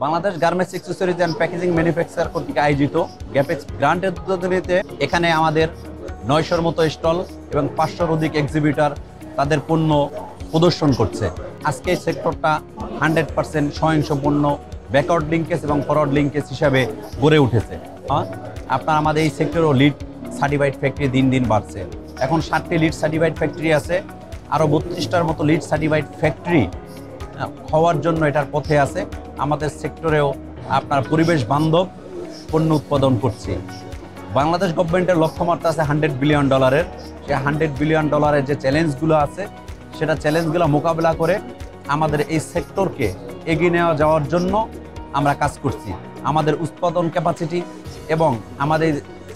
Bangladesh garments accessories and packaging manufacture কর্তৃক আয়োজিত গ্যাপেক্স গ্রান্টের উদ্বোধনীতে এখানে আমাদের 900-র মতো স্টল এবং 500-র অধিক এক্সিবিটর তাদের পণ্য প্রদর্শন করছে। আজকে এই সেক্টরটা 100% স্বয়ংসম্পূর্ণ ব্যাকওয়ার্ড লিঙ্কেজ এবং ফরওয়ার্ড লিঙ্কেজ হিসাবে গড়ে উঠেছে। আপনার আমাদের এই সেক্টরেও লিড সার্টিফাইড ফ্যাক্টরি দিন দিন বাড়ছে। এখন 7টি লিড সার্টিফাইড ফ্যাক্টরি আছে, আরও 32টার মতো লিড সার্টিফাইড ফ্যাক্টরি হওয়ার জন্য এটার পথে আছে। আমাদের সেক্টরেও আপনার পরিবেশ বান্ধব পণ্য উৎপাদন করছি। বাংলাদেশ গভর্নমেন্টের লক্ষ্যমাত্রা আছে $100 বিলিয়ন। সেই $100 বিলিয়ন যে চ্যালেঞ্জগুলো আছে সেটা চ্যালেঞ্জগুলো মোকাবেলা করে আমাদের এই সেক্টরকে এগিয়ে নেওয়া যাওয়ার জন্য আমরা কাজ করছি। আমাদের উৎপাদন ক্যাপাসিটি এবং আমাদের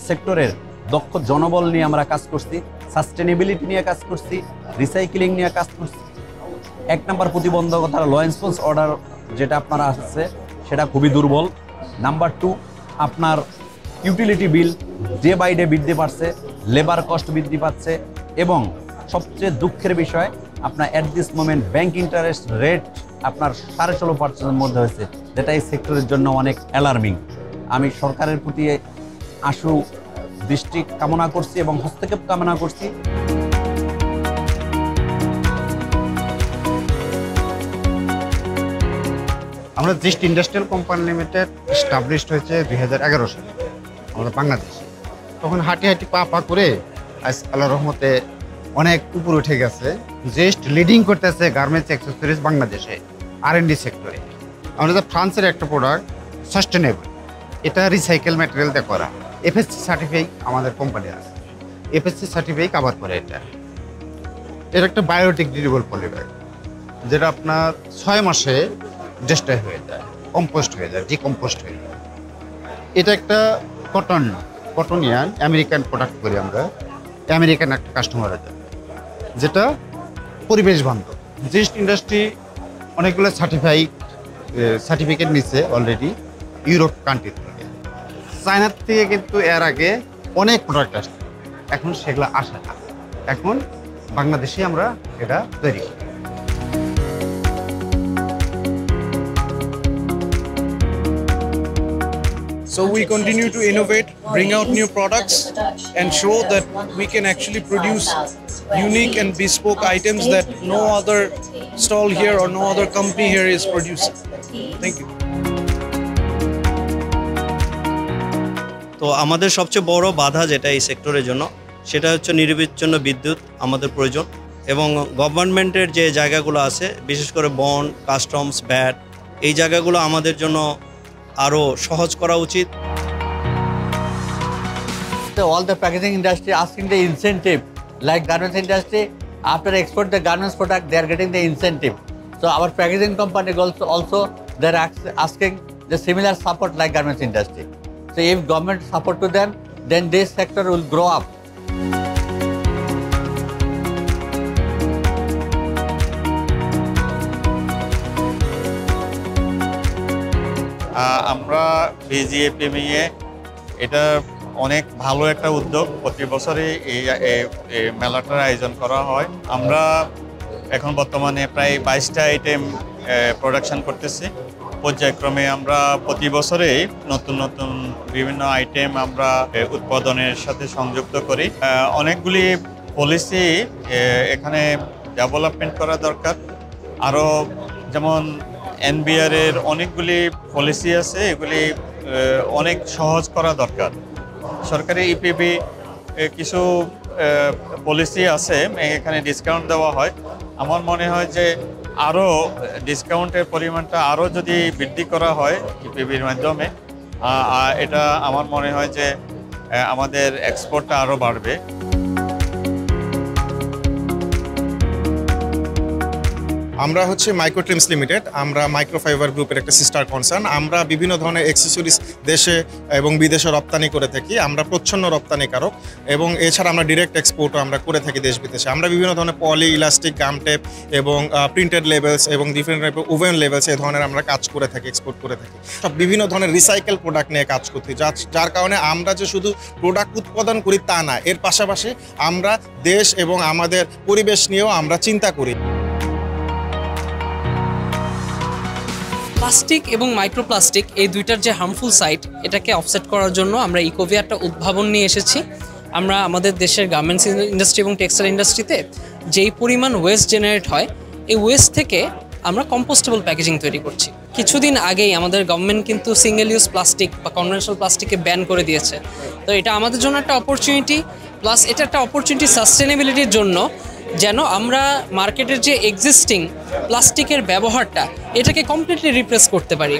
সেক্টরের দক্ষ জনবল নিয়ে আমরা কাজ করছি, সাস্টেনেবিলিটি নিয়ে কাজ করছি, রিসাইক্লিং নিয়ে কাজ করছি। 1 নম্বর প্রতিবন্ধকতা ল এনফোর্স অর্ডার যেটা আপনারা আসছে সেটা খুবই দুর্বল। নাম্বার 2 আপনার utility bill day by day বৃদ্ধি পাচ্ছে, লেবার কস্ট বৃদ্ধি পাচ্ছে এবং সবচেয়ে দুঃখের বিষয় আপনার at this moment bank interest rate আপনার 16.5%-এর মধ্যে হয়েছে, যেটা এই সেক্টরের জন্য অনেক অ্যালার্মিং। আমি সরকারের প্রতি আশু দৃষ্টি কামনা করছি এবং হস্তক্ষেপ কামনা করছি। আমরা দৃষ্টি ইন্ডাস্ট্রিয়াল কোম্পানি লিমিটেড এস্টাবলিশড হয়েছে 2011 সালে আমাদের বাংলাদেশে। তখন হাঁটি হাঁটি পা পা করে আজ আল্লাহর রহমতে অনেক উপরে উঠে গেছে। জাস্ট লিডিং করতেছে গার্মেন্টস অ্যাক্সেসরিজ বাংলাদেশে R&D সেক্টরে। আমাদের ফ্রান্সের একটা প্রোডাক্ট সাস্টেনেবল, এটা রিসাইকেল ম্যাটেরিয়ালতে করা, FSC সার্টিফাইড আমাদের কোম্পানি আছে, FSC সার্টিফাইড কভার করে। এটা একটা বায়োডিগ্রেডেবল পলিমার যেটা আপনার 6 মাসে ডিস্ট্রয় হয়ে যায়, কম্পোস্ট হয়ে যায়, ডিকম্পোস্ট হয়ে যায়। এটা একটা কটনিয়ান আমেরিকান প্রোডাক্ট করি আমরা, আমেরিকান একটা কাস্টমারের জন্য, যেটা পরিবেশ বান্ধব। জিস্ট ইন্ডাস্ট্রি অনেকগুলো সার্টিফিকেট নিচ্ছে অলরেডি ইউরোপ কান্ট্রি থেকে। চায়নার থেকে কিন্তু এর আগে অনেক প্রোডাক্ট আসছে, এখন সেগুলো আসে না। এখন বাংলাদেশে আমরা এটা তৈরি করি। So we continue to innovate, bring out new products and show that we can actually produce unique and bespoke items that no other stall here or no other company here is producing. Thank you. তো আমাদের সবচেয়ে বড় বাধা যেটা এই সেক্টরের জন্য সেটা হচ্ছে নিরবিচ্ছিন্ন বিদ্যুৎ আমাদের প্রয়োজন, এবং গভর্নমেন্টের যে জায়গাগুলো আছে বিশেষ করে বন্ড, কাস্টমস, ভ্যাট, এই জায়গাগুলো আমাদের জন্য আরো সহজ করা উচিত। All the packaging industry asking the incentive, like garments industry, after export the garments product, they are getting the incentive. So our packaging company also they're asking the similar support like garments industry. So if government support to them, then this sector will grow up. আমরা BGFME এটা অনেক ভালো একটা উদ্যোগ। প্রতি বছরই এই মেলাটার আয়োজন করা হয়। আমরা এখন বর্তমানে প্রায় 22টা আইটেম প্রোডাকশন করতেছি। পর্যায়ক্রমে আমরা প্রতি বছরেই নতুন নতুন বিভিন্ন আইটেম আমরা উৎপাদনের সাথে সংযুক্ত করি। অনেকগুলি পলিসি এখানে ডেভেলপমেন্ট করা দরকার। আরও যেমন NBR এর অনেকগুলি পলিসি আছে, এগুলি অনেক সহজ করা দরকার। সরকারি EPB কিছু পলিসি আছে, এখানে ডিসকাউন্ট দেওয়া হয়। আমার মনে হয় যে আরও ডিসকাউন্টের পরিমাণটা আরও যদি বৃদ্ধি করা হয় EPBর মাধ্যমে, এটা আমার মনে হয় যে আমাদের এক্সপোর্টটা আরও বাড়বে। আমরা হচ্ছে মাইক্রোট্রিমস লিমিটেড, আমরা মাইক্রোফাইবার গ্রুপের একটা সিস্টার কনসার্ন। আমরা বিভিন্ন ধরনের অ্যাক্সেসরিজ দেশে এবং বিদেশে রপ্তানি করে থাকি। আমরা প্রচ্ছন্ন রপ্তানিকারক এবং এছাড়া আমরা ডিরেক্ট এক্সপোর্টও আমরা করে থাকি দেশ বিদেশে। আমরা বিভিন্ন ধরনের পলি, ইলাস্টিক, গাম টেপ এবং প্রিন্টেড লেবেলস এবং ডিফারেন্ট টাইপের ওভেন লেবেলস এই ধরনের আমরা কাজ করে থাকি, এক্সপোর্ট করে থাকি। সব বিভিন্ন ধরনের রিসাইকেল প্রোডাক্ট নিয়ে কাজ করতে, যার কারণে আমরা যে শুধু প্রোডাক্ট উৎপাদন করি তা না, এর পাশাপাশি আমরা দেশ এবং আমাদের পরিবেশ নিয়েও আমরা চিন্তা করি। প্লাস্টিক এবং মাইক্রোপ্লাস্টিক এই দুইটার যে হার্মফুল সাইড এটাকে অফসেট করার জন্য আমরা ইকোভিয়া একটা উদ্ভাবন নিয়ে এসেছি। আমরা আমাদের দেশের গার্মেন্টস ইন্ডাস্ট্রি এবং টেক্সটাইল ইন্ডাস্ট্রিতে যেই পরিমাণ ওয়েস্ট জেনারেট হয় এই ওয়েস্ট থেকে আমরা কম্পোস্টেবল প্যাকেজিং তৈরি করছি। কিছুদিন আগেই আমাদের গভর্নমেন্ট কিন্তু সিঙ্গেল ইউজ প্লাস্টিক বা কনভেনশনাল প্লাস্টিককে ব্যান করে দিয়েছে। তো এটা আমাদের জন্য একটা অপরচুনিটি, প্লাস এটা একটা অপরচুনিটি সাস্টেনেবিলিটির জন্য, যেন আমরা মার্কেটের যে এক্সিস্টিং প্লাস্টিকের ব্যবহারটা এটাকে কমপ্লিটলি রিপ্লেস করতে পারি।